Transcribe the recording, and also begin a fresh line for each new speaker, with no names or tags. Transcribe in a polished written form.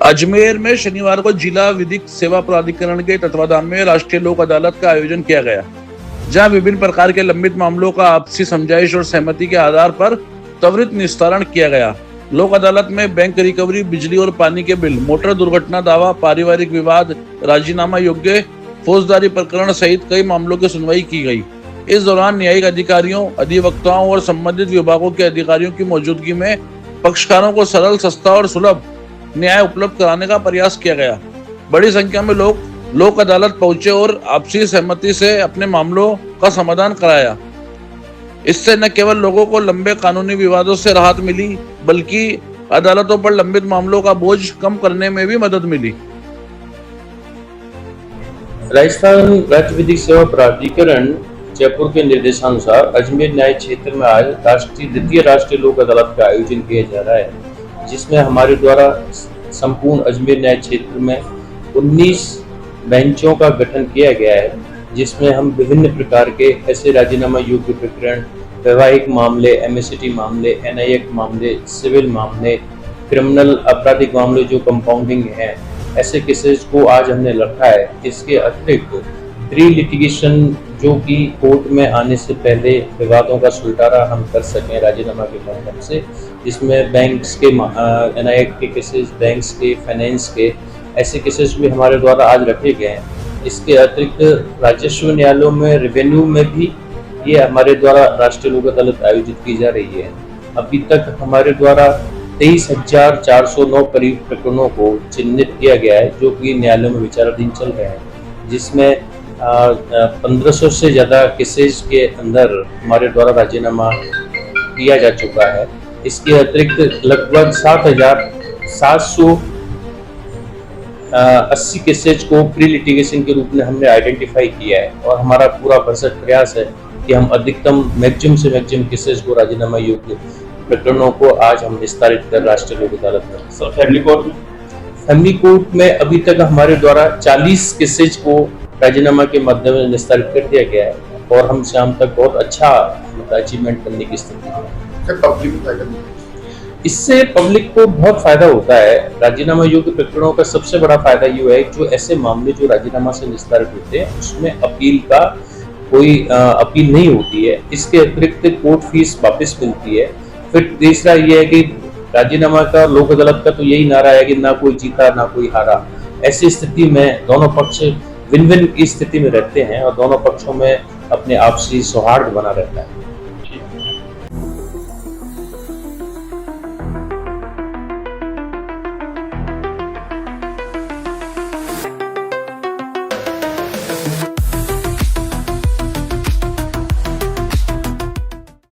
अजमेर में शनिवार को जिला विधिक सेवा प्राधिकरण के तत्वाधान में राष्ट्रीय लोक अदालत का आयोजन किया गया, जहां विभिन्न प्रकार के लंबित मामलों का आपसी समझाइश और सहमति के आधार पर त्वरित निस्तारण किया गया। लोक अदालत में बैंक रिकवरी, बिजली और पानी के बिल, मोटर दुर्घटना दावा, पारिवारिक विवाद, राजीनामा योग्य फौजदारी प्रकरण सहित कई मामलों की सुनवाई की गई। इस दौरान न्यायिक अधिकारियों, अधिवक्ताओं और संबंधित विभागों के अधिकारियों की मौजूदगी में पक्षकारों को सरल, सस्ता और सुलभ न्याय उपलब्ध कराने का प्रयास किया गया। बड़ी संख्या में लोग लोक अदालत पहुंचे और आपसी सहमति से अपने मामलों का समाधान कराया। इससे न केवल लोगों को लंबे कानूनी विवादों से राहत मिली, बल्कि अदालतों पर लंबित मामलों का बोझ कम करने में भी मदद मिली।
राजस्थान राज्य विधिक सेवा प्राधिकरण जयपुर के निर्देशानुसार अजमेर न्याय क्षेत्र में आज द्वितीय राष्ट्रीय लोक अदालत का आयोजन किया जा रहा है, जिसमें हमारे द्वारा संपूर्ण अजमेर न्याय क्षेत्र में 19 बेंचों का गठन किया गया है, जिसमें हम विभिन्न प्रकार के ऐसे राजीनामा योग्य प्रकरण, वैवाहिक मामले, एमएसटी मामले, एनआईए मामले, सिविल मामले, क्रिमिनल आपराधिक मामले जो कंपाउंडिंग है, ऐसे केसेस को आज हमने रखा है। इसके अतिरिक्त प्री लिटिगेशन जो कि कोर्ट में आने से पहले विवादों का सुलटारा हम कर सकें राजीनामा के माध्यम से, जिसमें बैंक्स के एनआईए के केसेस, बैंक्स के, फाइनेंस के ऐसे केसेस भी हमारे द्वारा आज रखे गए हैं। इसके अतिरिक्त राजस्व न्यायालयों में, रेवेन्यू में भी ये हमारे द्वारा राष्ट्रीय लोक अदालत आयोजित की जा रही है। अभी तक हमारे द्वारा 23,409 करीब प्रकरणों को चिन्हित किया गया है, जो कि न्यायालयों में विचाराधीन चल रहे हैं, जिसमें 1500 से ज़्यादा केसेस के अंदर हमारे द्वारा राजीनामा किया जा चुका है। इसके अतिरिक्त लगभग 7,780 केसेज को प्री लिटिगेशन के रूप में हमने आइडेंटिफाई किया है, और हमारा पूरा भरसक प्रयास है कि हम अधिकतम मैक्सिमम से मैक्सिमम केसेज को, राजीनामा योग्य प्रकरणों को आज हम विस्तारित कर राष्ट्रीय लोक अदालत में। फैमिली कोर्ट में अभी तक हमारे द्वारा 40 केसेज को राजीनामा के माध्यम से निस्तारित कर दिया गया है, और हम शाम तक बहुत अच्छा अचीवमेंट करने की स्थिति है। इससे पब्लिक को बहुत फायदा होता है। राजीनामा योग्य प्रकरणों का सबसे बड़ा फायदा ये है, जो ऐसे मामले जो राजीनामा से निस्तारित होते हैं उसमें अपील का कोई अपील नहीं होती है। इसके अतिरिक्त कोर्ट फीस वापस मिलती है। फिर तीसरा ये है कि राजीनामा का, लोक अदालत का तो यही नारा है कि ना कोई जीता ना कोई हारा। ऐसी स्थिति में दोनों पक्ष विन विन की स्थिति में रहते हैं, और दोनों पक्षों में अपने आपसी सौहार्द बना रहता है।